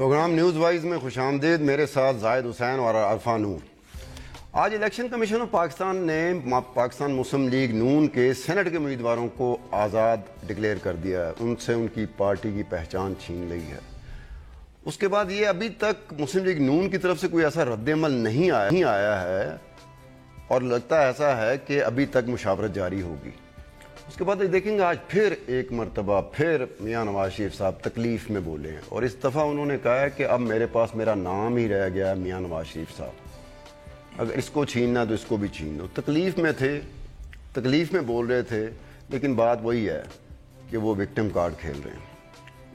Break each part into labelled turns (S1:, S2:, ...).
S1: Programme news wise میں خوش آمدید. میرے ساتھ زاہد حسین اور عرفہ نور. آج الیکشن کمیشن آف پاکستان نے پاکستان مسلم لیگ نون کے سینٹ کے امیدواروں کو آزاد ڈکلیئر کر دیا ہے. ان سے ان کی پارٹی کی پہچان چھین لی ہے. اس کے بعد یہ ابھی تک مسلم لیگ نون کی طرف سے کوئی ایسا رد عمل نہیں آیا ہے اور لگتا ایسا ہے کہ ابھی تک مشاورت جاری ہوگی. اس کے بعد دیکھیں گے آج پھر ایک مرتبہ پھر میاں نواز شریف صاحب تکلیف میں بولے ہیں اور اس دفعہ انہوں نے کہا ہے کہ اب میرے پاس میرا نام ہی رہ گیا ہے میاں نواز شریف صاحب. اگر اس کو چھیننا تو اس کو بھی چھین دو. تکلیف میں تھے, تکلیف میں بول رہے تھے, لیکن بات وہی ہے کہ وہ وکٹم کارڈ کھیل رہے ہیں.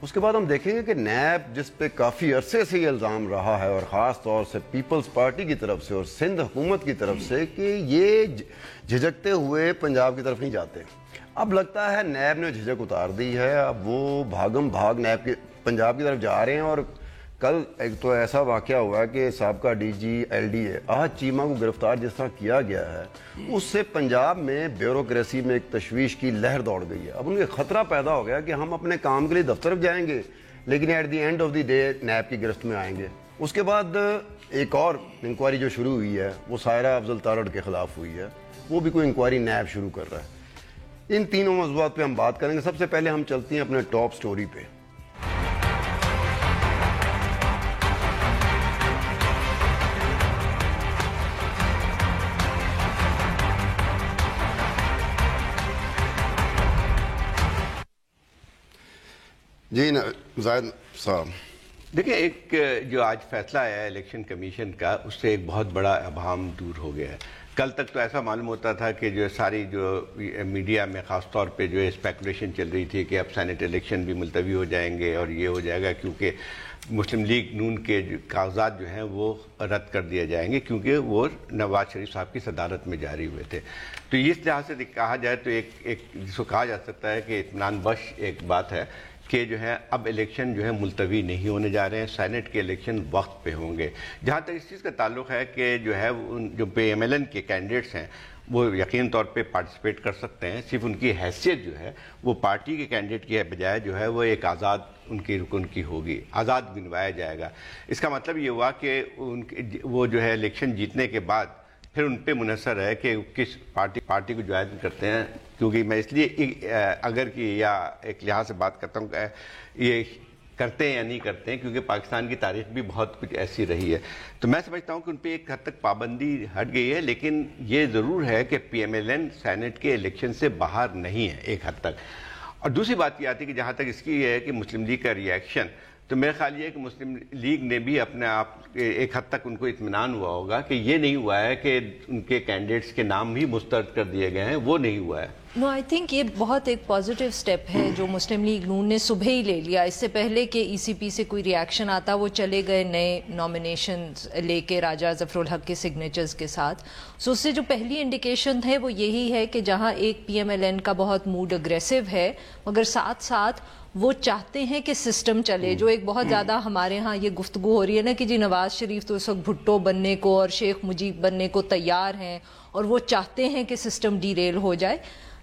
S1: اس کے بعد ہم دیکھیں گے کہ نیب جس پہ کافی عرصے سے یہ الزام رہا ہے اور خاص طور سے پیپلز پارٹی کی طرف سے اور سندھ حکومت کی طرف سے کہ یہ جھجکتے ہوئے پنجاب کی طرف نہیں جاتے. اب لگتا ہے نیب نے جھجک اتار دی ہے. اب وہ بھاگم بھاگ نیب کے پنجاب کی طرف جا رہے ہیں. اور کل ایک تو ایسا واقعہ ہوا ہے کہ سابقہ D G L D A آج چیمہ کو گرفتار جس طرح کیا گیا ہے اس سے پنجاب میں بیوروکریسی میں ایک تشویش کی لہر دوڑ گئی ہے. اب ان کے خطرہ پیدا ہو گیا کہ ہم اپنے کام کے لیے دفتر جائیں گے لیکن at the end of the day NAB کی گرفت میں آئیں گے. اس کے بعد ایک اور انکوائری جو شروع ہوئی ہے وہ سائرہ افضل تارڑ کے خلاف ہوئی ہے. وہ بھی کوئی انکوائری نیب شروع کر رہا ہے. ان تینوں موضوعات پہ ہم بات کریں گے. سب سے پہلے ہم چلتے ہیں اپنے ٹاپ سٹوری پہ. جی زاہد صاحب
S2: دیکھیں, ایک جو آج فیصلہ آیا ہے الیکشن کمیشن کا اس سے ایک بہت بڑا ابہام دور ہو گیا ہے. کل تک تو ایسا معلوم ہوتا تھا کہ جو ساری جو میڈیا میں خاص طور پہ جو اسپیکولیشن چل رہی تھی کہ اب سینٹ الیکشن بھی ملتوی ہو جائیں گے اور یہ ہو جائے گا کیونکہ مسلم لیگ نون کے کاغذات جو ہیں وہ رد کر دیے جائیں گے کیونکہ وہ نواز شریف صاحب کی صدارت میں جاری ہوئے تھے. تو اس لحاظ سے کہا جائے تو ایک جس کو کہا جا سکتا ہے کہ اطمینان بخش ایک بات ہے کہ جو ہے اب الیکشن جو ہے ملتوی نہیں ہونے جا رہے ہیں. سینٹ کے الیکشن وقت پہ ہوں گے. جہاں تک اس چیز کا تعلق ہے کہ جو ہے جو پی ایم ایل این کے کینڈیڈیٹس ہیں وہ یقین طور پہ پارٹیسپیٹ کر سکتے ہیں. صرف ان کی حیثیت جو ہے وہ پارٹی کے کینڈیڈیٹ کی بجائے جو ہے وہ ایک آزاد ان کی رکن کی ہوگی, آزاد گنوایا جائے گا. اس کا مطلب یہ ہوا کہ وہ جو ہے الیکشن جیتنے کے بعد پھر ان پہ منحصر ہے کہ کس پارٹی کو جوائن کرتے ہیں. کیونکہ میں اس لیے اگر کی یا ایک لحاظ سے بات کرتا ہوں کہ یہ کرتے ہیں یا نہیں کرتے ہیں کیونکہ پاکستان کی تاریخ بھی بہت کچھ ایسی رہی ہے. تو میں سمجھتا ہوں کہ ان پہ ایک حد تک پابندی ہٹ گئی ہے, لیکن یہ ضرور ہے کہ P M L N senate کے الیکشن سے باہر نہیں ہے ایک حد تک. اور دوسری بات یہ آتی ہے کہ جہاں تک اس کی یہ ہے کہ مسلم لیگ کا ری ایکشن, تو میرا خیال یہ ہے کہ مسلم لیگ نے بھی اپنے آپ ایک حد تک ان کو اطمینان ہوا ہوگا کہ یہ نہیں ہوا ہے کہ ان کے کینڈیڈیٹس کے نام بھی مسترد کر دیے گئے ہیں, وہ نہیں ہوا ہے.
S3: نو آئی تھنک یہ بہت ایک پازیٹیو سٹیپ ہے جو مسلم لیگ نون نے صبح ہی لے لیا. اس سے پہلے کہ ای سی پی سے کوئی ری ایکشن آتا وہ چلے گئے نئے نامینیشنز لے کے راجہ ظفر الحق کے سگنیچرز کے ساتھ. سو اس سے جو پہلی انڈیکیشن ہے وہ یہی ہے کہ جہاں ایک پی ایم ایل این کا بہت موڈ اگریسو ہے مگر ساتھ ساتھ وہ چاہتے ہیں کہ سسٹم چلے. جو ایک بہت زیادہ ہمارے ہاں یہ گفتگو ہو رہی ہے نا کہ جی نواز شریف تو اس وقت بھٹو بننے کو اور شیخ مجیب بننے کو تیار ہیں اور وہ چاہتے ہیں کہ سسٹم ڈی ریل ہو جائے.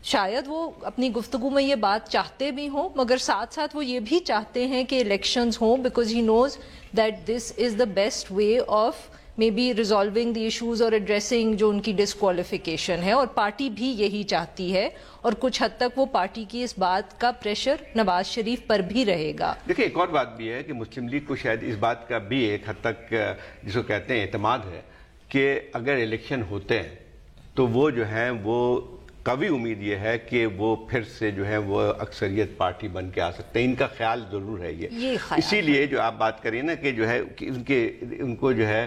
S3: شاید وہ اپنی گفتگو میں یہ بات چاہتے بھی ہوں مگر ساتھ ساتھ وہ یہ بھی چاہتے ہیں کہ الیکشنز ہوں because he knows that this is the best way of maybe resolving the issues اور ایڈریسنگ جو ان کی ڈسکوالیفیکیشن ہے. اور پارٹی بھی یہی چاہتی ہے اور کچھ حد تک وہ پارٹی کی اس بات کا پریشر نواز شریف پر بھی رہے گا.
S2: دیکھیں ایک اور بات بھی ہے کہ مسلم لیگ کو شاید اس بات کا بھی ایک حد تک جس کو کہتے ہیں اعتماد ہے کہ اگر الیکشن ہوتے ہیں تو وہ جو ہیں وہ قوی امید یہ ہے کہ وہ پھر سے جو ہے وہ اکثریت پارٹی بن کے آ سکتے ہیں. ان کا خیال ضرور ہے یہ اسی لیے جو آپ بات کریے نا کہ جو ہے ان کو جو ہے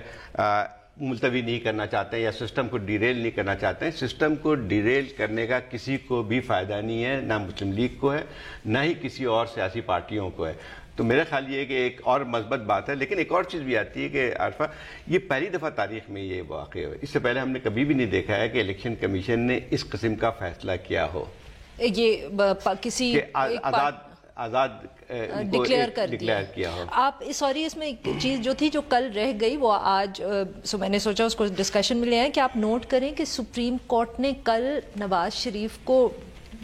S2: ملتوی نہیں کرنا چاہتے ہیں یا سسٹم کو ڈیریل نہیں کرنا چاہتے ہیں. سسٹم کو ڈیریل کرنے کا کسی کو بھی فائدہ نہیں ہے, نہ مسلم لیگ کو ہے نہ ہی کسی اور سیاسی پارٹیوں کو ہے. تو میرا خیال یہ ہے کہ ایک اور مثبت بات ہے. لیکن ایک اور چیز بھی آتی ہے کہ عارفہ یہ پہلی دفعہ تاریخ میں یہ واقع ہو, اس سے پہلے ہم نے کبھی بھی نہیں دیکھا ہے کہ الیکشن کمیشن نے اس قسم کا فیصلہ کیا ہو.
S3: یہ کسی
S2: آزاد
S3: ڈکلیئر
S2: کیا ہو.
S3: آپ سوری اس میں ایک چیز جو تھی جو کل رہ گئی وہ آج میں نے سوچا اس کو ڈسکشن میں لے آئیں کہ آپ نوٹ کریں کہ سپریم کورٹ نے کل نواز شریف کو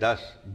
S2: 10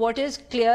S3: what is clear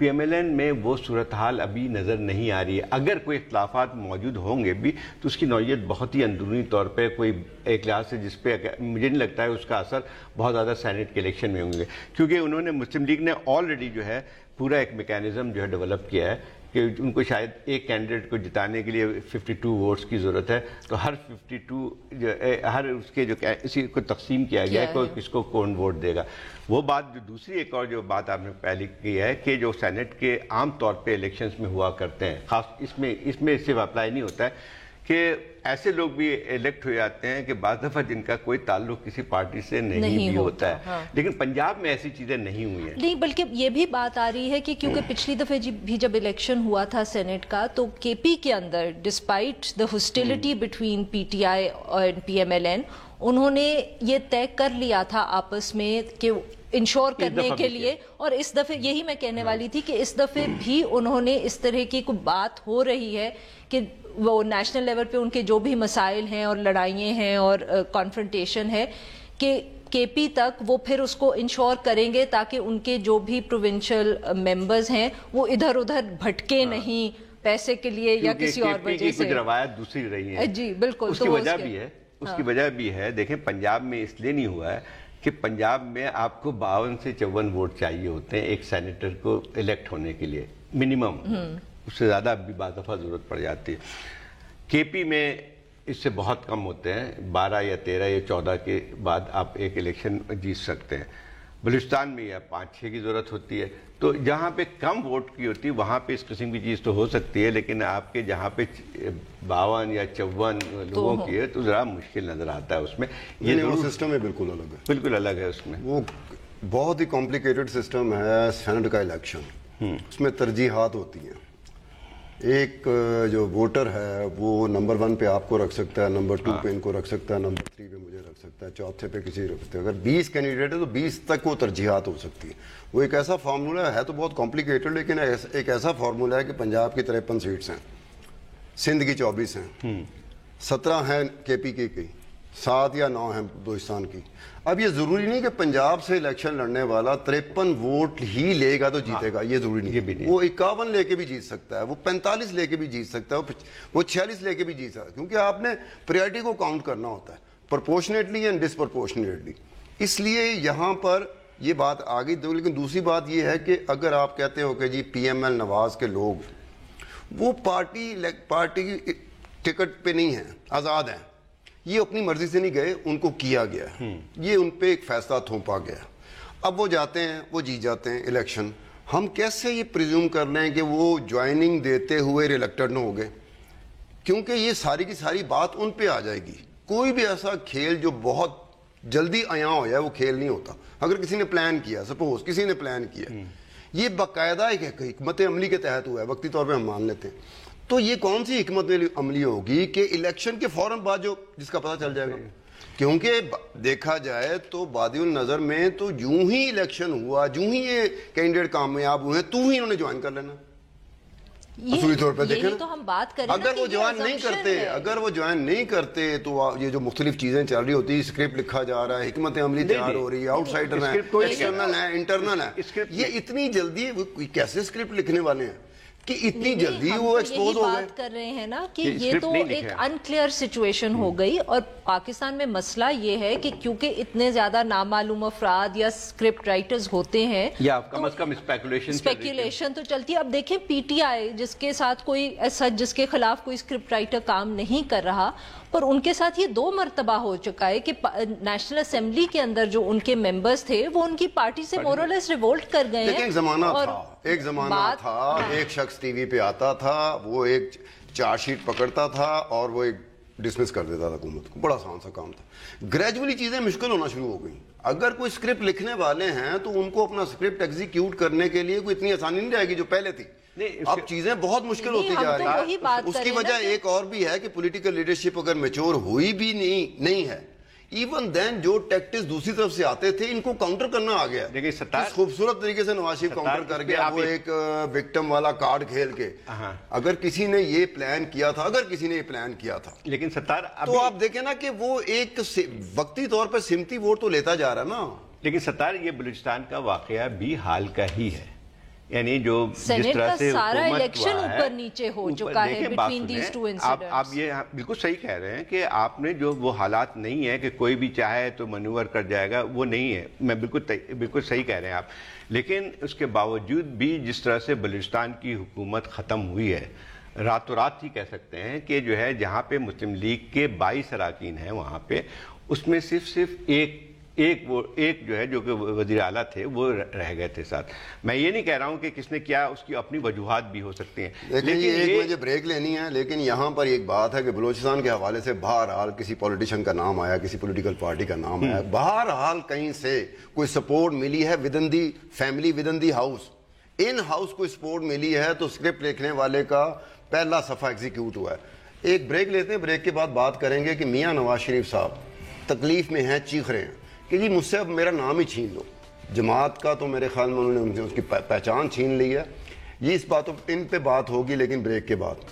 S2: PMLN میں وہ صورتحال ابھی نظر نہیں آ رہی ہے. اگر کوئی اختلافات موجود ہوں گے بھی تو اس کی نوعیت بہت ہی اندرونی طور پہ کوئی ایک لحاظ سے جس پہ مجھے نہیں لگتا ہے اس کا اثر بہت زیادہ سینٹ کے الیکشن میں ہوں گے, کیونکہ انہوں نے مسلم لیگ نے آلریڈی جو ہے پورا ایک میکینزم جو ہے ڈیولپ کیا ہے کہ ان کو شاید ایک کینڈیڈیٹ کو جتانے کے لیے 52 ووٹس کی ضرورت ہے, تو ہر 52 ہر اس کے جو اسی کو تقسیم کیا گیا ہے کہ کس کو کون ووٹ دے گا. وہ بات جو دوسری ایک اور جو بات آپ نے پہلے کی ہے کہ جو سینٹ کے عام طور پہ الیکشنز میں ہوا کرتے ہیں, خاص اس میں صرف اپلائی نہیں ہوتا ہے کہ ایسے لوگ بھی الیکٹ ہو جاتے ہیں کہ بعض دفعہ جن کا کوئی تعلق کسی پارٹی سے نہیں بھی ہوتا ہے, لیکن پنجاب میں ایسی چیزیں نہیں ہوئی ہیں.
S3: نہیں, بلکہ یہ بھی بات آ رہی ہے کہ کیونکہ پچھلی دفعہ بھی جب الیکشن ہوا تھا سینٹ کا تو کے پی کے اندر despite the hostility between PTI اور PMLN انہوں نے یہ طے کر لیا تھا آپس میں کہ انشور کرنے کے لیے, اور اس دفعہ یہی میں کہنے والی تھی کہ اس دفعہ بھی انہوں نے اس طرح کی کوئی بات ہو رہی ہے کہ وہ نیشنل لیول پہ ان کے جو بھی مسائل ہیں اور لڑائیاں ہیں اور کانفرنٹیشن ہے کہ کے پی تک وہ پھر اس کو انشور کریں گے تاکہ ان کے جو بھی پروونشل ممبرز ہیں وہ ادھر ادھر بھٹکے نہیں پیسے کے لیے یا کسی اور وجہ سے.
S2: کچھ روایت دوسری رہی ہیں.
S3: جی بالکل,
S2: اس کی وجہ بھی ہے, اس کی وجہ بھی ہے. دیکھیں پنجاب میں اس لیے نہیں ہوا ہے کہ پنجاب میں آپ کو 52 سے 54 ووٹ چاہیے ہوتے ہیں ایک سینیٹر کو الیکٹ ہونے کے لیے منیمم, اس سے زیادہ بھی بعض دفعہ ضرورت پڑ جاتی ہے. کے پی میں اس سے بہت کم ہوتے ہیں, 12 یا 13 یا 14 کے بعد آپ ایک الیکشن جیت سکتے ہیں. بلوچستان میں یہ 5-6 کی ضرورت ہوتی ہے. تو جہاں پہ کم ووٹ کی ہوتی ہے وہاں پہ اس قسم کی چیز تو ہو سکتی ہے, لیکن آپ کے جہاں پہ 52 یا 54 لوگوں کی ہے تو ذرا مشکل نظر آتا ہے اس میں.
S1: یہ سسٹم ہے بالکل الگ ہے,
S2: بالکل الگ ہے. اس میں
S1: وہ بہت ہی کمپلیکیٹڈ سسٹم ہے سینٹ کا الیکشن. اس میں ترجیحات ہوتی ہیں. ایک جو ووٹر ہے وہ نمبر 1 پہ آپ کو رکھ سکتا ہے, نمبر 2 پہ ان کو رکھ سکتا ہے, نمبر 3 پہ مجھے رکھ سکتا ہے, چوتھے پہ کسی رکھ سکتا ہے. اگر 20 کینڈیڈیٹ ہے تو 20 تک وہ ترجیحات ہو سکتی ہے. وہ ایک ایسا فارمولہ ہے تو بہت کمپلیکیٹڈ, لیکن ایک ایسا فارمولہ ہے کہ پنجاب کی 53 سیٹس ہیں, سندھ کی 24 ہیں, 17 ہیں کے پی کی 7 یا 9 ہیں بلوچستان کی. اب یہ ضروری نہیں کہ پنجاب سے الیکشن لڑنے والا 53 ووٹ ہی لے گا تو جیتے گا, یہ ضروری نہیں. وہ 51 لے کے بھی جیت سکتا ہے, وہ 45 لے کے بھی جیت سکتا ہے, وہ 46 لے کے بھی جیت سکتا ہے, کیونکہ آپ نے پریورٹی کو کاؤنٹ کرنا ہوتا ہے پرپورشنیٹلی اینڈ ڈسپرپورشنیٹلی. اس لیے یہاں پر یہ بات آ گئی. لیکن دوسری بات یہ ہے کہ اگر آپ کہتے ہو کہ جی PML نواز کے لوگ وہ پارٹی کی ٹکٹ پہ نہیں ہیں, آزاد ہیں, یہ اپنی مرضی سے نہیں گئے, ان کو کیا گیا, یہ ان پہ ایک فیصلہ تھوپا گیا. اب وہ جاتے ہیں, وہ جیت جاتے ہیں الیکشن. ہم کیسے یہ پریزیوم کر لیں کہ وہ جوائننگ دیتے ہوئے ریلیکٹڈ نہ ہو گئے, کیونکہ یہ ساری کی ساری بات ان پہ آ جائے گی. کوئی بھی ایسا کھیل جو بہت جلدی عیاں ہو جائے وہ کھیل نہیں ہوتا. اگر کسی نے پلان کیا, سپوز کسی نے پلان کیا, یہ باقاعدہ ایک حکمت عملی کے تحت ہوا ہے, وقتی طور پہ ہم مان لیتے ہیں, تو یہ کون سی حکمت عملی ہوگی کہ الیکشن کے فوراً بعد جس کا پتہ چل جائے گا. کیونکہ دیکھا جائے تو بادی النظر میں تو یوں ہی الیکشن ہوا, یوں ہی یہ کینڈیڈیٹ کامیاب ہوئے تو ہی انہوں نے جوائن کر لینا. اصولی طور پہ دیکھیں
S3: تو ہم بات کریں
S1: اگر وہ جوائن نہیں کرتے تو یہ جو مختلف چیزیں چل رہی ہوتی, اسکرپٹ لکھا جا رہا ہے, حکمت عملی تیار ہو رہی ہے, آؤٹ سائڈر ہے, ایکسٹرنل ہے, انٹرنل ہے, یہ اتنی جلدی کیسے اسکرپٹ لکھنے والے ہیں کہ اتنی جلدی وہ ایکسپوز ہو گئے.
S3: بات کر رہے ہیں نا کہ یہ تو ایک انکلیئر سچویشن ہو گئی, اور پاکستان میں مسئلہ یہ ہے کہ کیونکہ اتنے زیادہ نامعلوم افراد یا اسکرپٹ رائٹرز ہوتے ہیں
S2: یا کم از کم اسپیکولیشن
S3: تو چلتی ہے. اب دیکھیں PTI جس کے ساتھ کوئی جس کے خلاف کوئی اسکرپٹ رائٹر کام نہیں کر رہا, پر ان کے ساتھ یہ 2 مرتبہ ہو چکا ہے کہ نیشنل اسمبلی کے اندر جو ان کے ممبرز تھے وہ ان کی پارٹی سے مور اور لیس ریولٹ کر گئے ہیں.
S1: ایک زمانہ تھا ایک شخص ٹی وی پہ آتا تھا, وہ ایک چارج شیٹ پکڑتا تھا اور وہ ایک ڈسمس کر دیتا تھا حکومت کو, بڑا آسان سا کام تھا. گریجولی چیزیں مشکل ہونا شروع ہو گئی. اگر کوئی اسکرپٹ لکھنے والے ہیں تو ان کو اپنا اسکرپٹ ایگزیکیوٹ کرنے کے لیے کوئی اتنی آسانی نہیں رہے گی جو پہلے تھی. اب چیزیں بہت مشکل ہوتی جا رہی ہیں. اس کی وجہ ایک اور بھی ہے کہ پولیٹیکل لیڈرشپ اگر میچور ہوئی بھی نہیں ہے, ایون دین جو ٹیکٹکس دوسری طرف سے آتے تھے ان کو کاؤنٹر کرنا آ گیا. خوبصورت طریقے سے نواز شریف کاؤنٹر کر گیا, وہ ایک وکٹم والا کارڈ کھیل کے. اگر کسی نے یہ پلان کیا تھا
S2: لیکن ستار
S1: تو آپ دیکھیں نا کہ وہ ایک وقتی طور پہ سمتی ووٹ تو لیتا جا رہا نا.
S2: لیکن ستار یہ بلوچستان کا واقعہ بھی حال کا ہی ہے یعنی جو جس طرح سے
S3: سارا
S2: حکومت
S3: الیکشن
S2: ہوا ہے،
S3: اوپر نیچے ہو چکا ہے
S2: دیکھیں بات
S3: between these two
S2: سنیں،
S3: incidents.
S2: آپ یہ بالکل صحیح کہہ رہے ہیں کہ آپ نے جو وہ حالات نہیں ہے کہ کوئی بھی چاہے تو منور کر جائے گا، وہ نہیں ہے، میں بالکل صحیح کہہ رہے ہیں آپ، لیکن اس کے باوجود بھی جس طرح سے بلوچستان کی حکومت ختم ہوئی ہے، راتوں رات ہی کہہ سکتے ہیں کہ جو ہے جہاں پہ مسلم لیگ کے 22 اراکین ہیں وہاں پہ، اس میں صرف ایک جو ہے جو کہ وزیر اعلیٰ تھے وہ رہ گئے تھے ساتھ. میں یہ نہیں کہہ رہا ہوں کہ کس نے کیا، اس کی اپنی وجوہات بھی ہو سکتی ہیں،
S1: لیکن یہ مجھے بریک لینی ہے. لیکن یہاں پر ایک بات ہے کہ بلوچستان کے حوالے سے بہرحال کسی پولیٹیشین کا نام آیا، کسی پولیٹیکل پارٹی کا نام آیا، بہرحال کہیں سے کوئی سپورٹ ملی ہے within the family, within the house, in house کوئی سپورٹ ملی ہے تو اسکرپٹ لکھنے والے کا پہلا صفحہ ایگزیکیوٹ ہوا ہے. ایک بریک لیتے ہیں، بریک کے بعد بات کریں گے کہ میاں نواز شریف صاحب تکلیف میں ہیں، چیخ رہے ہیں کہ جی مجھ سے اب میرا نام ہی چھین لو. جماعت کا تو میرے خیال میں انہوں نے اس کی پہچان چھین لی ہے. یہ اس باتوں ان پہ بات ہوگی لیکن بریک کے بعد.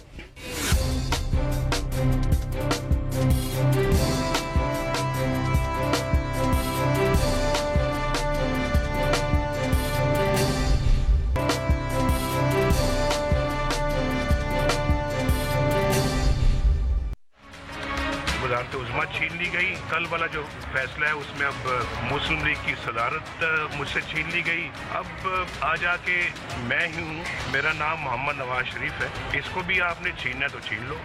S4: وزارت عظمیٰ چھین لی گئی. کل والا جو فیصلہ ہے اس میں اب مسلم لیگ کی صدارت مجھ سے چھین لی گئی. اب آ جا کے میں ہی ہوں، میرا نام محمد نواز شریف ہے، اس کو بھی آپ نے چھیننا ہے تو چھین لو.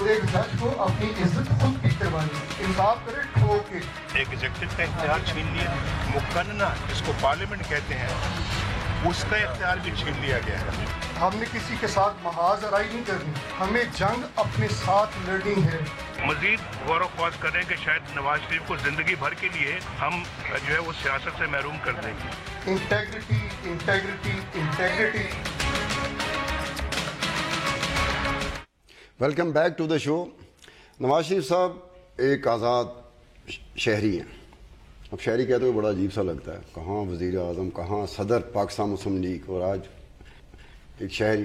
S5: ایک جج کو اپنی عزت خود کی کروانی، انصاف کرے ٹھوک کے.
S4: ایک ایگزیکٹو کا اختیار چھین لیا، مقننہ جس کو پارلیمنٹ کہتے ہیں اس کا اختیار بھی چھین لیا گیا ہے.
S5: ہم نے کسی کے ساتھ محاذ آرائی نہیں کرنی، ہمیں جنگ اپنے ساتھ لڑنی ہے.
S4: مزید غور و خوض کریں کہ شاید نواز شریف کو زندگی بھر کے لیے ہم جو ہے وہ سیاست سے محروم کر دیں گے.
S5: Integrity integrity integrity.
S1: Welcome back to the show. Nawaz Sharif صاحب ایک آزاد شہری ہیں. اب شہری کہتے ہوئے بڑا عجیب سا لگتا ہے، کہاں وزیر اعظم، کہاں صدر پاکستان مسلم لیگ، اور آج ایک شہری.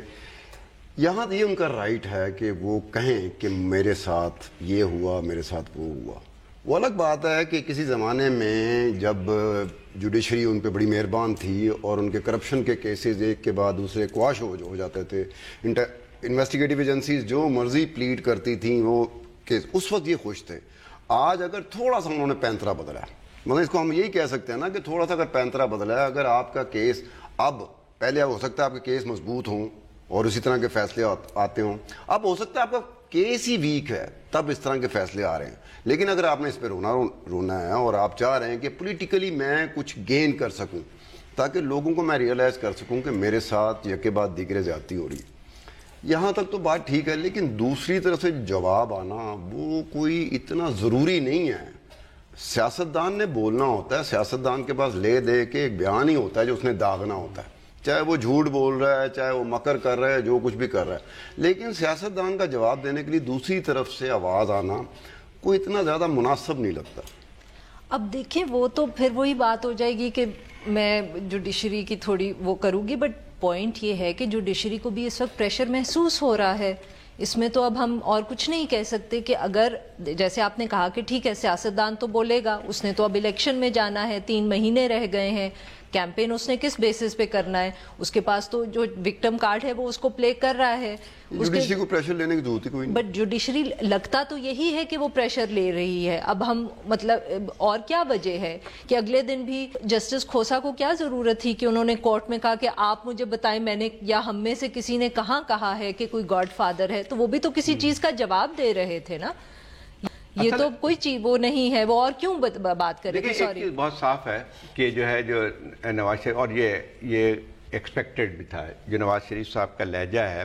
S1: یہاں یہ ان کا رائٹ ہے کہ وہ کہیں کہ میرے ساتھ یہ ہوا، میرے ساتھ وہ ہوا. وہ الگ بات ہے کہ کسی زمانے میں جب جوڈیشری ان پہ بڑی مہربان تھی اور ان کے کرپشن کے کیسز ایک کے بعد دوسرے کواش ہو جاتے تھے، انویسٹیگیٹو ایجنسیز جو مرضی پلیڈ کرتی تھیں وہ کیس، اس وقت یہ خوش تھے. آج اگر تھوڑا سا انہوں نے پینترا بدلا ہے، مطلب اس کو ہم یہی کہہ سکتے ہیں نا کہ تھوڑا سا اگر پینترا بدلا ہے، اگر آپ کا کیس اب پہلے ہو سکتا ہے آپ کے کیس مضبوط ہوں اور اسی طرح کے فیصلے آتے ہوں، اب ہو سکتا ہے آپ کا کیس ہی ویک ہے تب اس طرح کے فیصلے آ رہے ہیں. لیکن اگر آپ نے اس پہ رونا ہے اور آپ چاہ رہے ہیں کہ پولیٹیکلی میں کچھ گین کر سکوں تاکہ لوگوں کو میں ریئلائز کر سکوں کہ میرے ساتھ یکے بعد دیگرے زیادتی ہو رہی ہے، یہاں تک تو بات ٹھیک ہے. لیکن دوسری طرف سے جواب آنا وہ کوئی اتنا ضروری نہیں ہے. سیاستدان نے بولنا ہوتا ہے، سیاستدان کے پاس لے دے کے ایک بیان ہی ہوتا ہے جو اس نے داغنا ہوتا ہے، چاہے وہ جھوٹ بول رہا ہے، چاہے وہ مکر کر رہا ہے، جو کچھ بھی کر رہا ہے. لیکن سیاستدان کا جواب دینے کے لیے دوسری طرف سے آواز آنا کوئی اتنا زیادہ مناسب نہیں لگتا.
S3: اب دیکھیں وہ تو پھر وہی بات ہو جائے گی کہ میں جوڈیشری کی تھوڑی وہ کروں گی، بٹ پوائنٹ یہ ہے کہ جوڈیشری کو بھی اس وقت پریشر محسوس ہو رہا ہے. اس میں تو اب ہم اور کچھ نہیں کہہ سکتے کہ اگر جیسے آپ نے کہا کہ ٹھیک ہے سیاستدان تو بولے گا، اس نے تو اب الیکشن میں جانا ہے، 3 مہینے رہ گئے ہیں، کیمپین اس نے کس بیسس پہ کرنا ہے، اس کے پاس تو جو وکٹم کارڈ ہے وہ اس کو پلے کر رہا ہے.
S1: جوڈیشری کو پریشر لینے کی ضرورت ہی کوئی نہیں.
S3: بٹ جوڈیشری لگتا تو یہی ہے کہ وہ پریشر لے رہی ہے. اب ہم مطلب اور کیا وجہ ہے کہ اگلے دن بھی جسٹس کھوسا کو کیا ضرورت تھی کہ انہوں نے کورٹ میں کہا کہ آپ مجھے بتائیں میں نے یا ہم میں سے کسی نے کہاں کہا ہے کہ کوئی گاڈ فادر ہے، تو وہ بھی تو کسی چیز کا جواب دے رہے تھے نا. یہ تو کوئی چیز وہ نہیں ہے، وہ اور کیوں بات کرے.
S2: دیکھیں ایک چیز بہت صاف ہے کہ جو ہے جو نواز شریف، اور یہ ایکسپیکٹڈ بھی تھا، جو نواز شریف صاحب کا لہجہ ہے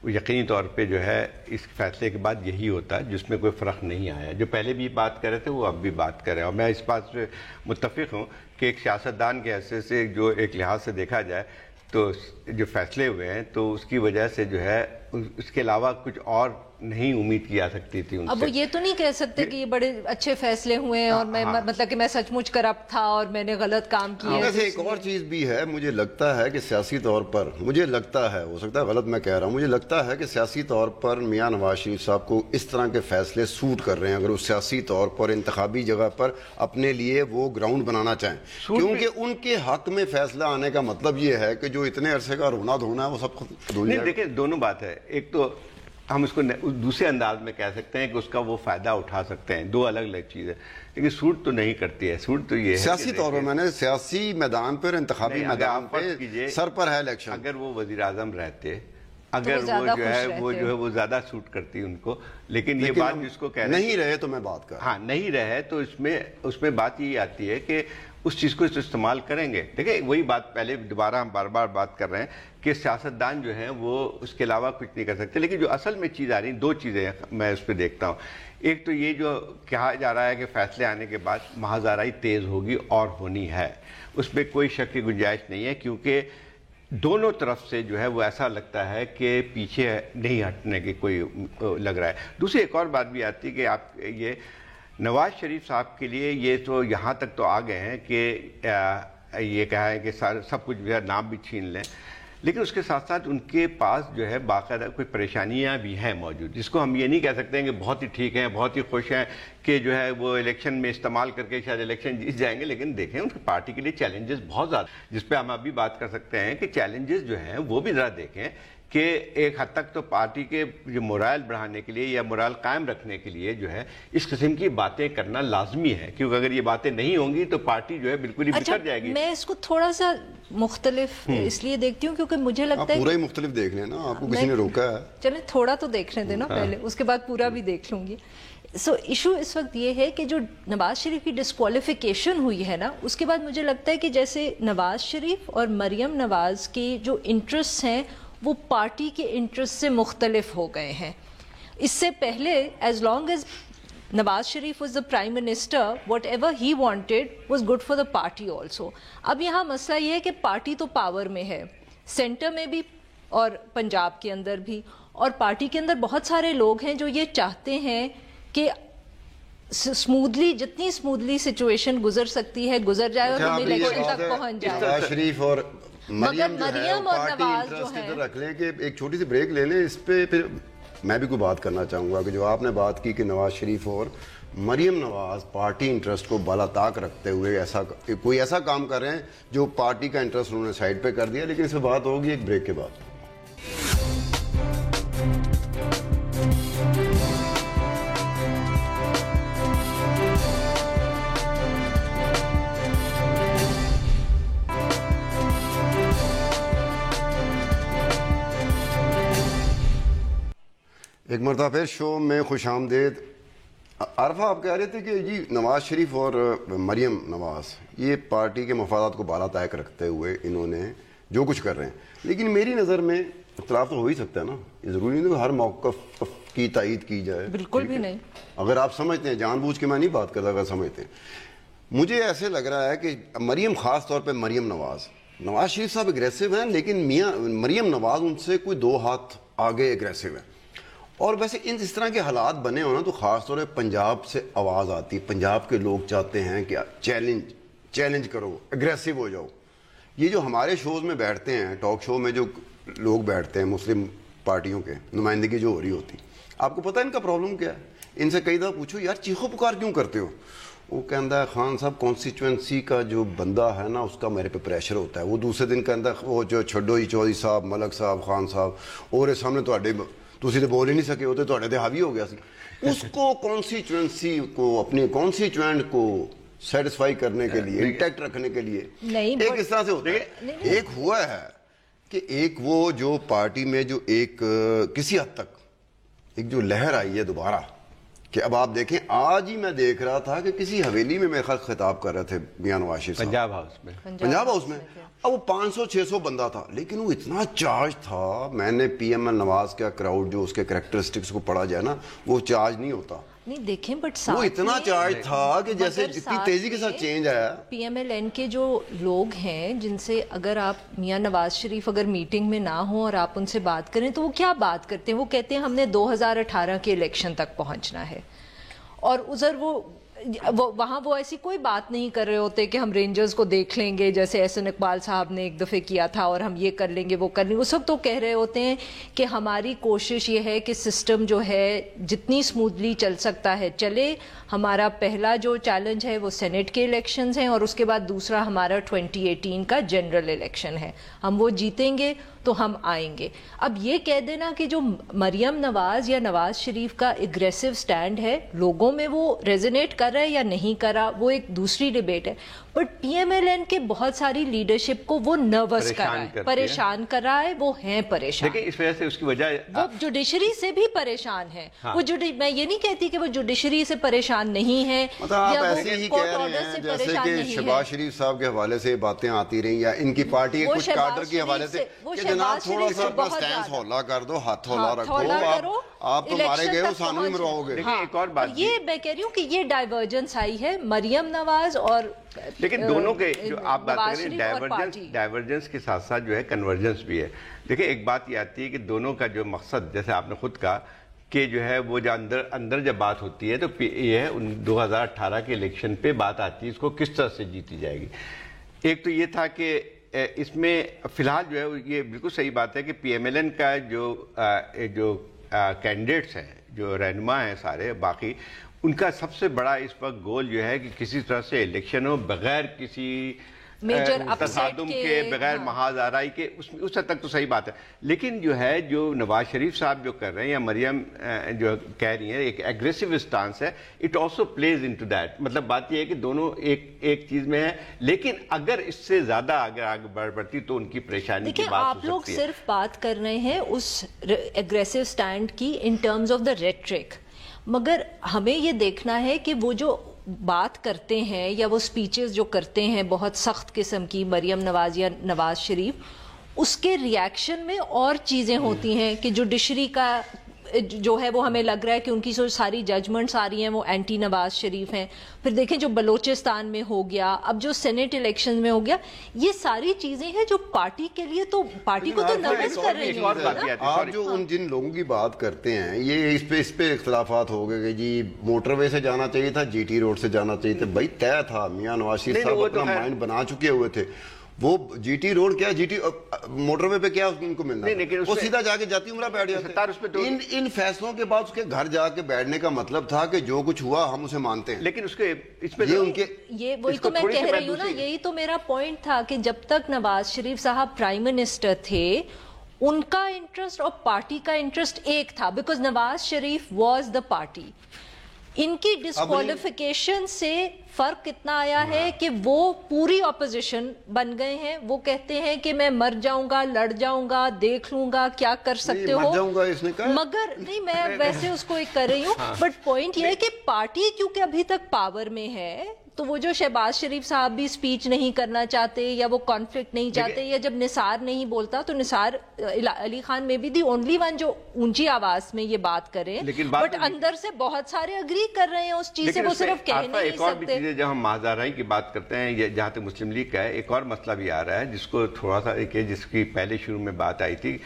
S2: وہ یقینی طور پہ جو ہے اس فیصلے کے بعد یہی ہوتا ہے، جس میں کوئی فرق نہیں آیا. جو پہلے بھی بات کر رہے تھے وہ اب بھی بات کر رہے ہیں، اور میں اس بات سے متفق ہوں کہ ایک سیاستدان کے حیثیت سے جو ایک لحاظ سے دیکھا جائے تو جو فیصلے ہوئے ہیں تو اس کی وجہ سے جو ہے اس کے علاوہ کچھ اور نہیں امید کی جا سکتی تھی ان سے.
S3: اب وہ یہ تو نہیں کہہ سکتے کہ یہ بڑے اچھے فیصلے ہوئے ہیں اور میں مطلب کہ میں سچ مچ کرپٹ تھا اور میں نے غلط کام کیا.
S1: ویسے ایک اور چیز بھی ہے, مجھے لگتا ہے کہ سیاسی طور پر, مجھے لگتا ہے, ہو سکتا ہے غلط میں کہہ رہا ہوں, مجھے لگتا ہے کہ سیاسی طور پر میاں نواز شریف صاحب کو اس طرح کے فیصلے سوٹ کر رہے ہیں, اگر وہ سیاسی طور پر انتخابی جگہ پر اپنے لیے وہ گراؤنڈ بنانا چاہیں, کیونکہ ان کے حق میں فیصلہ آنے کا مطلب یہ ہے کہ جو اتنے عرصے کا رونا دھونا ہے وہ سب دھل جائے.
S2: دیکھیں دونوں بات ہے, ایک تو ہم اس کو دوسرے انداز میں کہہ سکتے ہیں کہ اس کا وہ فائدہ اٹھا سکتے ہیں, دو الگ الگ چیزیں, لیکن سوٹ تو نہیں کرتی ہے. سوٹ تو یہ ہے
S1: سیاسی طور پر, میں نے سیاسی میدان پر, انتخابی میدان پہ سر پر ہے الیکشن,
S2: اگر وہ وزیر اعظم رہتے, اگر وہ جو ہے وہ زیادہ سوٹ کرتی ان کو, لیکن یہ بات جس کو کہہ رہے
S1: نہیں رہے تو میں بات کر,
S2: ہاں نہیں رہے تو اس میں بات یہ آتی ہے کہ اس چیز کو استعمال کریں گے. دیکھیں وہی بات پہلے دوبارہ ہم بار بار بات کر رہے ہیں کہ سیاستدان جو ہیں وہ اس کے علاوہ کچھ نہیں کر سکتے, لیکن جو اصل میں چیز آ رہی ہیں, دو چیزیں میں اس پہ دیکھتا ہوں. ایک تو یہ جو کہا جا رہا ہے کہ فیصلے آنے کے بعد محاذ آرائی تیز ہوگی اور ہونی ہے, اس پہ کوئی شک کی گنجائش نہیں ہے, کیونکہ دونوں طرف سے جو ہے وہ ایسا لگتا ہے کہ پیچھے نہیں ہٹنے کی کوئی لگ رہا ہے. دوسری ایک اور بات بھی آتی ہے کہ آپ یہ نواز شریف صاحب کے لیے یہ تو یہاں تک تو آ گئے ہیں کہ یہ کہا ہے کہ سب کچھ جو ہے نام بھی چھین لیں, لیکن اس کے ساتھ ساتھ ان کے پاس جو ہے باقاعدہ کوئی پریشانیاں بھی ہیں موجود, جس کو ہم یہ نہیں کہہ سکتے ہیں کہ بہت ہی ٹھیک ہیں, بہت ہی خوش ہیں کہ جو ہے وہ الیکشن میں استعمال کر کے شاید الیکشن جیت جائیں گے, لیکن دیکھیں ان کی پارٹی کے لیے چیلنجز بہت زیادہ, جس پہ ہم ابھی بات کر سکتے ہیں کہ چیلنجز جو ہیں وہ بھی ذرا دیکھیں کہ ایک حد تک تو پارٹی کے جو مورال بڑھانے کے لیے یا مورال قائم رکھنے کے لیے جو ہے اس قسم کی باتیں کرنا لازمی ہے, کیونکہ اگر یہ باتیں نہیں ہوں گی تو پارٹی جو ہے بالکل ہی بکھر جائے گی.
S3: میں اس کو تھوڑا سا مختلف اس لیے دیکھتی ہوں کیونکہ مجھے لگتا ہے
S1: پورا ہی مختلف دیکھ لیں نا, آپ کو کسی نے روکا ہے,
S3: چلیں تھوڑا تو دیکھنے دیں نا پہلے, اس کے بعد پورا بھی دیکھ لوں گی. سو ایشو اس وقت یہ ہے کہ جو نواز شریف کی ڈسکوالیفیکیشن ہوئی ہے نا, اس کے بعد مجھے لگتا ہے کہ جیسے نواز شریف اور مریم نواز کے جو انٹرسٹ ہیں وہ پارٹی کے انٹرسٹ سے مختلف ہو گئے ہیں. اس سے پہلے as long as Nawaz Sharif was the prime minister, what ever he wanted was good for the party also. اب یہاں مسئلہ یہ ہے کہ پارٹی تو پاور میں ہے, سینٹر میں بھی اور پنجاب کے اندر بھی, اور پارٹی کے اندر بہت سارے لوگ ہیں جو یہ چاہتے ہیں کہ سموتھلی, جتنی سموتھلی سچویشن گزر سکتی ہے گزر جائے اور ہم الیکشن تک پہنچ جائے.
S1: نواز شریف اور
S3: مگر مریم اور نواز جو ہیں,
S1: رکھ لیں کہ ایک چھوٹی سی بریک لے لیں, اس پہ پھر میں بھی کوئی بات کرنا چاہوں گا کہ جو آپ نے بات کی کہ نواز شریف اور مریم نواز پارٹی انٹرسٹ کو بالا طاق رکھتے ہوئے کوئی ایسا کام کر رہے ہیں جو پارٹی کا انٹرسٹ انہوں نے سائڈ پہ کر دیا, لیکن اس پہ بات ہوگی ایک بریک کے بعد. ایک مرتبہ پھر شو میں خوش آمدید. عارفہ آپ کہہ رہے تھے کہ جی نواز شریف اور مریم نواز یہ پارٹی کے مفادات کو بالا طاق رکھتے ہوئے انہوں نے جو کچھ کر رہے ہیں, لیکن میری نظر میں اختلاف تو ہو ہی سکتا ہے نا, یہ ضروری نہیں کہ ہر موقف کی تائید کی جائے,
S3: بالکل بھی نہیں.
S1: اگر آپ سمجھتے ہیں, جان بوجھ کے میں نہیں بات کرتا, اگر سمجھتے ہیں, مجھے ایسے لگ رہا ہے کہ مریم, خاص طور پہ مریم نواز شریف صاحب اگریسو ہیں, لیکن مریم نواز ان سے کوئی 2 ہاتھ آگے اگریسو ہیں. اور ویسے اس طرح کے حالات بنے ہونا تو خاص طور پہ پنجاب سے آواز آتی ہے, پنجاب کے لوگ چاہتے ہیں کہ چیلنج کرو, اگریسو ہو جاؤ. یہ جو ہمارے شوز میں بیٹھتے ہیں, ٹاک شو میں جو لوگ بیٹھتے ہیں مسلم پارٹیوں کے نمائندگی جو ہو رہی ہوتی, آپ کو پتہ ہے ان کا پرابلم کیا ہے؟ ان سے کئی دفعہ پوچھو یار چیخو پکار کیوں کرتے ہو, وہ کہتا ہے خان صاحب کانسٹیچوئنسی کا جو بندہ ہے نا اس کا میرے پہ پریشر ہوتا ہے. وہ دوسرے دن کہتا ہے وہ جو چھڈو ہی چودھری صاحب, ملک صاحب, خان صاحب, اور سامنے تسی تو بول ہی نہیں سکے ہوتے, تھوڑے تے حاوی ہو گیا سی. اس کو کانسٹیچوئنسی کو, اپنی کانسٹیچوئنٹ کو سیٹسفائی کرنے کے لیے, انٹیکٹ رکھنے کے لیے ایک اس طرح سے ہوتا ہے. ایک ہوا ہے کہ ایک وہ جو پارٹی میں جو ایک کسی حد تک ایک جو لہر آئی ہے دوبارہ, کہ اب آپ دیکھیں آج ہی میں دیکھ رہا تھا کہ کسی حویلی میں میرے خیال خطاب کر رہے تھے میاں نواز شریف
S2: پنجاب ہاؤس میں,
S1: اب وہ 500-600 بندہ تھا, لیکن وہ اتنا چارج تھا. میں نے پی ایم ایل نواز کا کراؤڈ جو اس کے کریکٹرسٹکس کو پڑھا جائے نا, وہ چارج نہیں ہوتا.
S3: نہیں دیکھیں بٹ
S1: وہ اتنا چارج تھا کہ جیسے اتنی تیزی کے ساتھ چینج آیا.
S3: پی ایم ایل این کے جو لوگ ہیں جن سے اگر آپ میاں نواز شریف اگر میٹنگ میں نہ ہوں اور آپ ان سے بات کریں تو وہ کیا بات کرتے ہیں؟ وہ کہتے ہیں ہم نے 2018 کے الیکشن تک پہنچنا ہے، اور ادھر وہاں وہ ایسی کوئی بات نہیں کر رہے ہوتے کہ ہم رینجرز کو دیکھ لیں گے جیسے احسن اقبال صاحب نے ایک دفعہ کیا تھا اور ہم یہ کر لیں گے وہ کر لیں گے. اس وقت تو کہہ رہے ہوتے ہیں کہ ہماری کوشش یہ ہے کہ سسٹم جو ہے جتنی اسموتھلی چل سکتا ہے چلے. ہمارا پہلا جو چیلنج ہے وہ سینٹ کے الیکشنز ہیں اور اس کے بعد دوسرا ہمارا 2018 کا جنرل الیکشن ہے. ہم وہ جیتیں گے تو ہم آئیں گے. اب یہ کہہ دینا کہ جو مریم نواز یا نواز شریف کا اگریسو سٹینڈ ہے لوگوں میں وہ ریزونیٹ کر رہا ہے یا نہیں کر رہا وہ ایک دوسری ڈیبیٹ ہے. But P M L N کے بہت ساری لیڈرشپ کو وہ نروس کر رہا ہے، پریشان کر رہا ہے، وہ ہیں پریشان.
S2: لیکن اس وجہ سے اس کی وجہ
S3: وہ جوڈیشری سے بھی پریشان ہے. وہ میں یہ نہیں کہتی کہ وہ جوڈیشری سے پریشان نہیں ہے
S1: یا ایسے ہی کہہ رہے ہیں جیسے کہ شہباز شریف صاحب کے حوالے سے باتیں آتی رہیں یا ان کی پارٹی کے کچھ کادر کے حوالے سے کہ جناب تھوڑا سا اپنا سٹینس ہولا کر دو، ہاتھ ہولا رکھو، آپ تو مارے گئے ہو سانو ہی مرواؤ گے.
S2: ایک اور بات
S3: یہ میں کہہ رہی ہوں کہ یہ ڈائیورجنس آئی ہے مریم نواز اور
S2: لیکن دونوں کے جو آپ بات کر رہے ہیں ڈائیورجنس کے ساتھ ساتھ جو ہے کنورجنس بھی ہے. دیکھیں ایک بات یہ آتی ہے کہ دونوں کا جو مقصد جیسے آپ نے خود کہا کہ جو ہے وہ جو اندر جب بات ہوتی ہے تو یہ ہے 2018 کے الیکشن پہ بات آتی ہے اس کو کس طرح سے جیتی جائے گی. ایک تو یہ تھا کہ اس میں فی الحال جو ہے یہ بالکل صحیح بات ہے کہ پی ایم ایل این کا جو کینڈیڈیٹس ہیں جو رہنما ہیں سارے باقی ان کا سب سے بڑا اس وقت گول جو ہے کہ کسی طرح سے الیکشن ہو بغیر کسی تصادم کے، بغیر محاذ آرائی کے. اس حد تک تو صحیح بات ہے. لیکن جو ہے جو نواز شریف صاحب جو کر رہے ہیں یا مریم جو کہہ رہی ہیں ایک ایگریسو اسٹانس ہے، it also please into that. مطلب بات یہ ہے کہ دونوں ایک چیز میں ہے، لیکن اگر اس سے زیادہ اگر آگے بڑھتی تو ان کی پریشانی کی بات ہو سکتی ہے.
S3: آپ لوگ صرف بات کر رہے ہیں اس ایگریسو سٹینڈ کی in terms of the rhetoric, مگر ہمیں یہ دیکھنا ہے کہ وہ جو بات کرتے ہیں یا وہ سپیچز جو کرتے ہیں بہت سخت قسم کی مریم نواز یا نواز شریف، اس کے ریاکشن میں اور چیزیں ہوتی ہیں کہ جوڈیشری کا جو ہے وہ ہمیں لگ رہا ہے کہ ان کی جو ساری ججمنٹس آ رہی ہیں وہ اینٹی نواز شریف ہیں. پھر دیکھیں جو بلوچستان میں ہو گیا، اب جو سینٹ الیکشن میں ہو گیا، یہ ساری چیزیں ہیں جو پارٹی کے لیے تو پارٹی کو تو نروس کر رہی ہیں.
S1: آپ جو جن لوگوں کی بات کرتے ہیں یہ اس پہ اختلافات ہو گئے کہ جی موٹر وے سے جانا چاہیے تھا، جی ٹی روڈ سے جانا چاہیے تھا. بھائی طے تھا، میاں نواز شریف صاحب اپنا مائنڈ بنا چکے ہوئے تھے. وہ جی ٹی روڈ کیا جی ٹی موٹر وے پہ کیا ان کو ملنا، وہ سیدھا جا کے جاتی عمرہ بیٹھ جاتے. ان فیصلوں کے بعد اس کے گھر جا کے بیٹھنے کا مطلب تھا کہ جو کچھ ہوا ہم اسے مانتے ہیں.
S2: لیکن اس کے اس پہ
S3: یہ وہی تو میں کہہ رہی ہوں نا، یہی تو میرا پوائنٹ تھا کہ جب تک نواز شریف صاحب پرائم منسٹر تھے ان کا انٹرسٹ اور پارٹی کا انٹرسٹ ایک تھا، because Nawaz Sharif was the party. ان کی ڈسکوالیفیکیشن سے فرق کتنا آیا ہے کہ وہ پوری اپوزیشن بن گئے ہیں. وہ کہتے ہیں کہ میں مر جاؤں گا، لڑ جاؤں گا، دیکھ لوں گا کیا کر سکتے ہو، مگر نہیں میں ویسے اس کو ایک کر رہی ہوں. بٹ پوائنٹ یہ ہے کہ پارٹی کیونکہ ابھی تک پاور میں ہے تو وہ جو شہباز شریف صاحب بھی سپیچ نہیں کرنا چاہتے یا وہ کانفلکٹ نہیں چاہتے، یا جب نثار نہیں بولتا تو نثار علی خان میں بھی دی اونلی ون جو اونچی آواز میں یہ بات کریں، بٹ اندر سے بہت سارے اگری کر رہے ہیں اس چیز سے، وہ صرف کہہ نہیں
S2: ایک اور بھی
S3: سکتے.
S2: چیزیں جب ہم محاذ آرائی کی بات کرتے ہیں جہاں تک مسلم لیگ کا ہے، ایک اور مسئلہ بھی آ رہا ہے جس کو تھوڑا سا جس کی پہلے شروع میں بات آئی تھی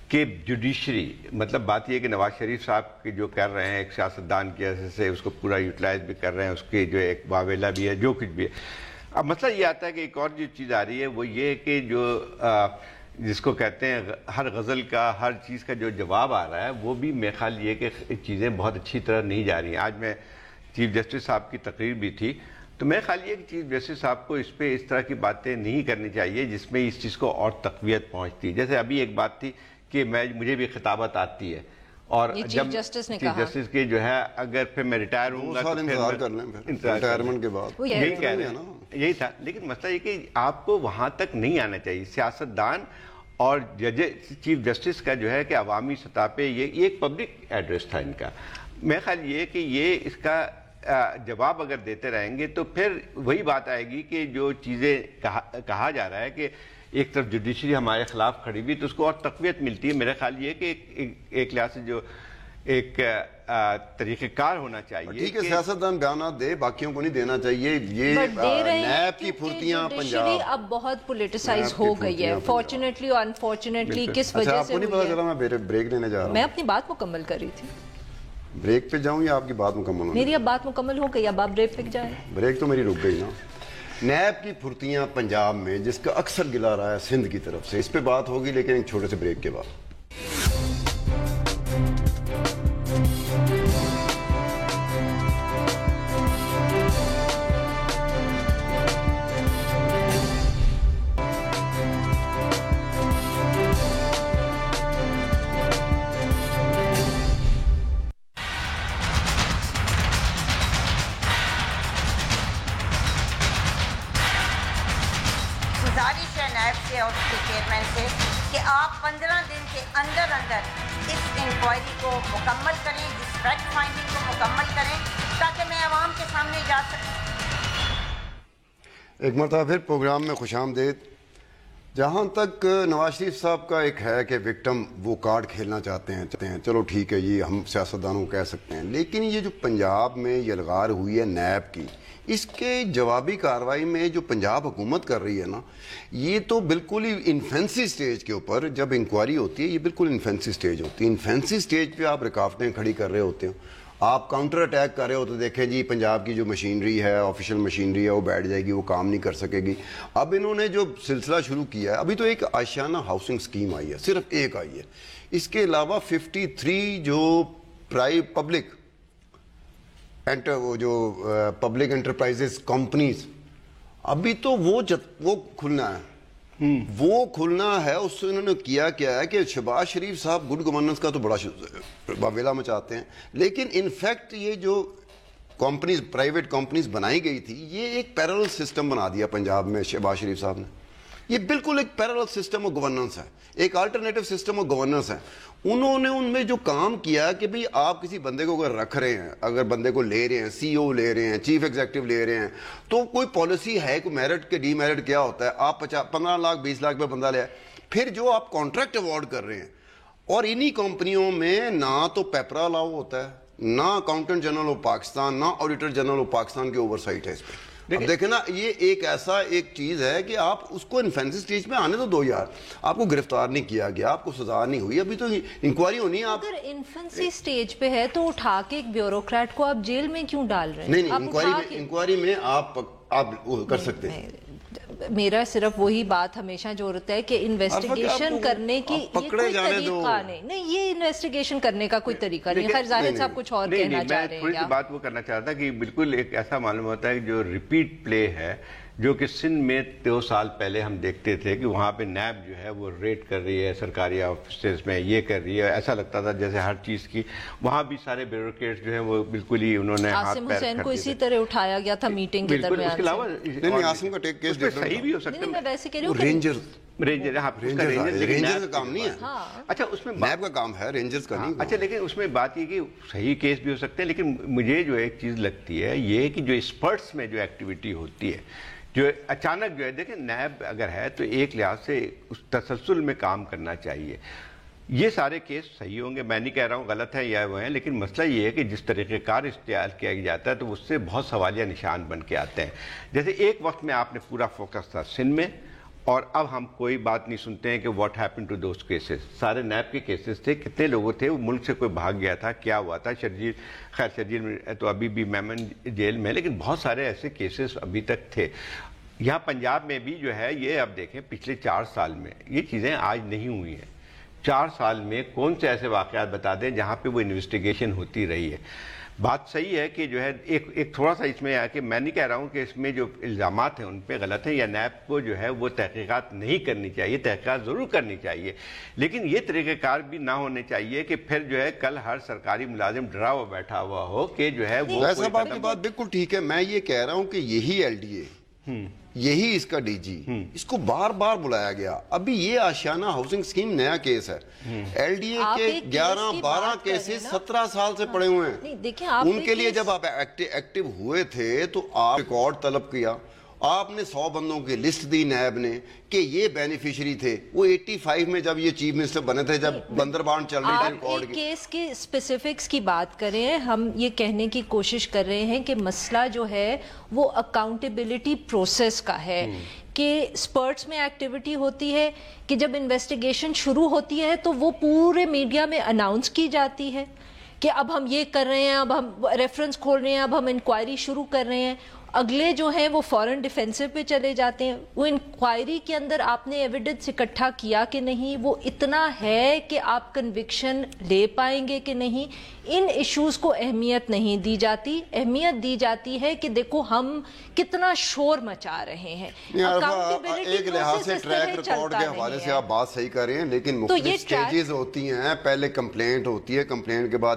S2: کہ جوڈیشری، مطلب بات یہ ہے کہ نواز شریف صاحب کے جو کر رہے ہیں ایک سیاستدان کی حیثیت سے اس کو پورا یوٹیلائز بھی کر رہے ہیں، اس کے جو ایک واویلا بھی ہے جو کچھ بھی ہے. اب مسئلہ یہ آتا ہے کہ ایک اور جو چیز آ رہی ہے وہ یہ ہے کہ جو جس کو کہتے ہیں ہر غزل کا ہر چیز کا جو جواب آ رہا ہے وہ بھی میرے خیال یہ کہ چیزیں بہت اچھی طرح نہیں جا رہی ہیں. آج میں چیف جسٹس صاحب کی تقریر بھی تھی تو میرے خیال یہ کہ چیف جسٹس صاحب کو اس پہ اس طرح کی باتیں نہیں کرنی چاہیے جس میں اس چیز کو اور تقویت پہنچتی. جیسے ابھی ایک بات تھی کہ مجھے بھی خطابت آتی ہے اور جب چیف جسٹس کے جو ہے اگر پھر میں ریٹائر ہوں گا
S1: ریٹائرمنٹ کے بعد
S2: یہی کہہ رہے ہیں، یہی تھا. لیکن مسئلہ یہ کہ آپ کو وہاں تک نہیں آنا چاہیے. سیاستدان اور چیف جسٹس کا جو ہے کہ عوامی سطح پہ یہ ایک پبلک ایڈریس تھا ان کا. میرا خیال یہ کہ یہ اس کا جواب اگر دیتے رہیں گے تو پھر وہی بات آئے گی کہ جو چیزیں کہا جا رہا ہے کہ ایک طرف جوڈیشری ہمارے خلاف کھڑی ہوئی تو اس کو اور تقویت ملتی ہے. میرا خیال یہ کہ ایک لحاظ سے جو ایک طریقہ کار ہونا چاہیے.
S1: ٹھیک ہے, سیاستدان بیانات دے, باقیوں کو نہیں دینا چاہیے. یہ نیب کی پھرتیاں پنجاب
S3: اب بہت پولیٹیسائز ہو گئی ہے, فارچونیٹلی اور انفارچونیٹلی. کس وجہ سے؟
S1: آپ کو نہیں پتا چلا میں بریک لینے جا رہا ہوں؟
S3: میں اپنی بات مکمل کر رہی تھی.
S1: بریک پہ جاؤں یا آپ کی بات مکمل ہو؟
S3: میری اب بات مکمل ہو گئی, اب آپ بریک پہ جائیں.
S1: بریک تو میری رک گئی نا. نیب کی پھرتیاں پنجاب میں, جس کا اکثر گلا رہا ہے سندھ کی طرف سے, اس پہ بات ہوگی لیکن ایک چھوٹے سے بریک کے بعد.
S6: گزارش ہے نیب سے اور اس کے چیئرمین سے کہ آپ 15 دن کے اندر اس انکوائری کو مکمل کریں, اس فیکٹ فائنڈنگ کو مکمل کریں, تاکہ میں عوام کے سامنے جا سکوں.
S1: ایک مرتبہ پھر پروگرام میں خوش آمدید. جہاں تک نواز شریف صاحب کا ایک ہے کہ وکٹم وہ کارڈ کھیلنا چاہتے ہیں, چلو ٹھیک ہے, یہ ہم سیاستدانوں کو کہہ سکتے ہیں, لیکن یہ جو پنجاب میں یلغار ہوئی ہے نیب کی, اس کے جوابی کارروائی میں جو پنجاب حکومت کر رہی ہے نا, یہ تو بالکل ہی انفینسی سٹیج کے اوپر جب انکوائری ہوتی ہے, یہ بالکل انفینسی سٹیج ہوتی ہے. انفینسی سٹیج پہ آپ رکاوٹیں کھڑی کر رہے ہوتے ہیں, آپ کاؤنٹر اٹیک کر رہے ہو تو دیکھیں جی پنجاب کی جو مشینری ہے, آفیشیل مشینری ہے, وہ بیٹھ جائے گی, وہ کام نہیں کر سکے گی. اب انہوں نے جو سلسلہ شروع کیا ہے, ابھی تو ایک آشیانہ ہاؤسنگ سکیم آئی ہے, صرف ایک آئی ہے. اس کے علاوہ 53 جو پبلک وہ جو پبلک انٹرپرائزز کمپنیز, ابھی تو وہ کھلنا ہے. وہ کھلنا ہے. اس سے انہوں نے کیا ہے کہ شہباز شریف صاحب گڈ گورننس کا تو بڑا واویلا مچاتے ہیں, لیکن انفیکٹ یہ جو کمپنیز, پرائیویٹ کمپنیز بنائی گئی تھی, یہ ایک پیرلل سسٹم بنا دیا پنجاب میں شہباز شریف صاحب نے. یہ بالکل ایک پیرلل سسٹم آف گورننس ہے, ایک الٹرنیٹو سسٹم آف گورننس ہے. انہوں نے ان میں جو کام کیا کہ بھئی آپ کسی بندے کو اگر رکھ رہے ہیں, اگر بندے کو لے رہے ہیں, سی او لے رہے ہیں, چیف ایگزیکٹو لے رہے ہیں, تو کوئی پالیسی ہے, کوئی میرٹ کے ڈی میرٹ کیا ہوتا ہے. آپ 15 لاکھ 20 لاکھ پہ بندہ لے آئے, پھر جو آپ کانٹریکٹ ایوارڈ کر رہے ہیں, اور انہی کمپنیوں میں نہ تو پیپرا لاؤ ہوتا ہے, نہ اکاؤنٹنٹ جنرل آف پاکستان, نہ آڈیٹر جنرل آف پاکستان کی اوور سائٹ ہے اس پہ. اب دیکھیں نا, یہ ایک ایسا ایک چیز ہے کہ آپ اس کو انفینسی سٹیج پہ آنے تو دو یار. آپ کو گرفتار نہیں کیا گیا, آپ کو سزا نہیں ہوئی, ابھی تو انکوائری ہونی ہے. اگر
S3: انفینسی سٹیج پہ ہے تو اٹھا کے ایک بیوروکریٹ کو آپ جیل میں کیوں ڈال رہے ہیں؟
S1: نہیں, انکوائری میں آپ کر سکتے ہیں.
S3: میرا صرف وہی بات ہمیشہ جو ہوتا ہے کہ انویسٹیگیشن کرنے کی یہ کوئی طریقہ نہیں, یہ انویسٹیگیشن کرنے کا کوئی طریقہ نہیں. خیر زاہد صاحب کچھ اور کہنا چاہ رہے ہیں.
S2: تھوڑی سی بات وہ کرنا چاہتا تھا کہ بالکل ایک ایسا معلوم ہوتا ہے جو ریپیٹ پلے ہے, جو کہ سندھ میں 2 سال پہلے ہم دیکھتے تھے کہ وہاں پہ نیب جو ہے وہ ریڈ کر رہی ہے سرکاری آفیسز میں, یہ کر رہی ہے. ایسا لگتا تھا جیسے ہر چیز کی وہاں بھی سارے بیوروکریٹس جو ہیں وہ بالکل ہی انہوں نے ہاتھ پیر
S3: حسین کو اسی طرح اٹھایا گیا تھا میٹنگ کے درمیان.
S2: اس کے علاوہ
S1: نہیں, عاصم کا ٹیک کیس
S2: صحیح بھی ہو سکتا ہے.
S3: میں ویسے کہہ رہی ہوں
S1: رینجر
S2: کا
S1: کام نہیں ہے.
S2: اچھا, اس میں
S1: نیب کا کام ہے, رینجرز کا نہیں.
S2: اچھا, لیکن اس میں بات یہ کہ صحیح کیس بھی ہو سکتے ہیں, لیکن مجھے جو ایک چیز لگتی ہے یہ کہ جو اسپرٹس میں جو ایکٹیویٹی ہوتی ہے, جو اچانک جو ہے, دیکھیں نیب اگر ہے تو ایک لحاظ سے اس تسلسل میں کام کرنا چاہیے. یہ سارے کیس صحیح ہوں گے, میں نہیں کہہ رہا ہوں غلط ہے یا وہ ہیں, لیکن مسئلہ یہ ہے کہ جس طریقہ کار استعمال کیا جاتا ہے تو اس سے بہت سوالیہ نشان بن کے آتے ہیں. جیسے ایک وقت میں آپ نے پورا فوکس تھا سندھ میں, اور اب ہم کوئی بات نہیں سنتے ہیں کہ what happen to those cases. سارے نیب کے کیسز تھے, کتنے لوگوں تھے, وہ ملک سے کوئی بھاگ گیا تھا, کیا ہوا تھا. شرجیل تو ابھی بھی میمن جیل میں, لیکن بہت سارے ایسے کیسز ابھی تک تھے. یہاں پنجاب میں بھی جو ہے یہ اب دیکھیں پچھلے 4 سال میں یہ چیزیں آج نہیں ہوئی ہیں. 4 سال میں کون سے ایسے واقعات بتا دیں جہاں پہ وہ انویسٹیگیشن ہوتی رہی ہے. بات صحیح ہے کہ جو ہے ایک تھوڑا سا اس میں ہے کہ میں نہیں کہہ رہا ہوں کہ اس میں جو الزامات ہیں ان پہ غلط ہیں, یا نیب کو جو ہے وہ تحقیقات نہیں کرنی چاہیے, تحقیقات ضرور کرنی چاہیے, لیکن یہ طریقہ کار بھی نہ ہونے چاہیے کہ پھر جو ہے کل ہر سرکاری ملازم ڈرا ہوا بیٹھا ہوا ہو کہ جو ہے وہ.
S1: صاحب آپ کی بات بالکل ٹھیک ہے. میں یہ کہہ رہا ہوں کہ یہی ایل ڈی اے, یہی اس کا ڈی جی, اس کو بار بار بلایا گیا. ابھی یہ آشیانہ ہاؤسنگ سکیم نیا کیس ہے. ایل ڈی اے کے 11-12 کیسز 17 سال سے پڑے ہوئے ہیں. ان کے لیے جب آپ ایکٹیو ہوئے تھے تو آپ ریکارڈ طلب کیا, آپ نے 100 بندوں کی لسٹ دی نیب نے کہ یہ بینیفیشری تھے. وہ 85 میں جب یہ چیف منسٹر بنے تھے, جب بندربان چل رہی تھی ریکارڈ کی.
S3: کیس کی اسپیسیفکس کی بات کریں, ہم یہ کہنے کی کوشش کر رہے ہیں کہ مسئلہ جو ہے وہ اکاؤنٹیبلٹی پروسیس کا ہے, کہ اسپرٹس میں ایکٹیویٹی ہوتی ہے کہ جب انویسٹیگیشن شروع ہوتی ہے تو وہ پورے میڈیا میں اناؤنس کی جاتی ہے کہ اب ہم یہ کر رہے ہیں, اب ہم ریفرنس کھول رہے ہیں, اب ہم انکوائری شروع کر رہے ہیں. اگلے جو ہیں وہ فوراً ڈیفینسو پہ چلے جاتے ہیں. وہ انکوائری کے اندر آپ نے ایویڈنس اکٹھا کیا کہ نہیں, وہ اتنا ہے کہ آپ کنوکشن لے پائیں گے کہ نہیں, ان ایشوز کو اہمیت نہیں دی جاتی. اہمیت دی جاتی ہے کہ دیکھو ہم کتنا شور مچا رہے ہیں.
S1: ایک لحاظ سے ٹریک ریکارڈ کے حوالے سے آپ بات صحیح کر رہے ہیں, لیکن مختلف سٹیجز ہوتی ہیں. پہلے کمپلینٹ ہوتی ہے, کمپلینٹ کے بعد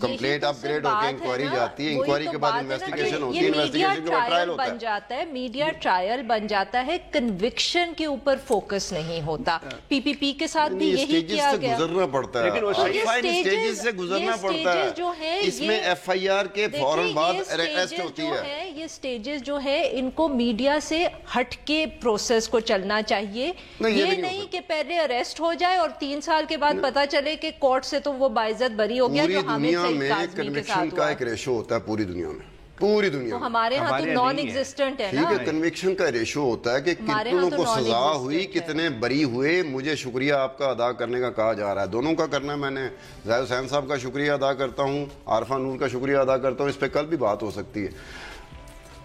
S1: کمپلینٹ اپ گریڈ ہو کے انکوائری جاتی ہے, انکوائری کے بعد انویسٹیگیشن ہوتی ہے, انویسٹیگیشن کے بعد ٹرائل ہوتا ہے.
S3: بن جاتا ہے میڈیا ٹرائل بن جاتا ہے, کنوکشن کے اوپر فوکس نہیں ہوتا. پی پی پی کے ساتھ بھی یہی کیا گیا,
S1: گزرنا پڑتا ہے, اسٹیجز سے گزرنا پڑتا ہے. اس میں ایف آئی آر کے فوراً بعد اریسٹ ہوتی ہے.
S3: یہ سٹیجز جو ہے ان کو میڈیا سے ہٹ کے پروسیس کو چلنا چاہیے. یہ نہیں کہ پہلے اریسٹ ہو جائے اور 3 سال کے بعد پتا چلے کہ کورٹ سے تو وہ باعزت بری ہو گیا.
S1: پوری دنیا میں کنوکشن کا ایک ریشو ہوتا ہے, پوری دنیا میں, پوری دنیا میں.
S3: ہمارے ہاں تو نان ایگزسٹنٹ ہے نا.
S1: ٹھیک ہے, کنوکشن کا ریشو ہوتا ہے کہ کتنوں کو سزا ہوئی, کتنے بری ہوئے. مجھے شکریہ آپ کا ادا کرنے کا کہا جا رہا ہے, دونوں کا کرنا ہے. میں نے زاہد حسین صاحب کا شکریہ ادا کرتا ہوں, عارفہ نور کا شکریہ ادا کرتا ہوں. اس پہ کل بھی بات ہو سکتی ہے.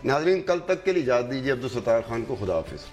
S1: ناظرین, کل تک کے لیے اجازت دیجیے. عبدالستار خان کو خدا حافظ.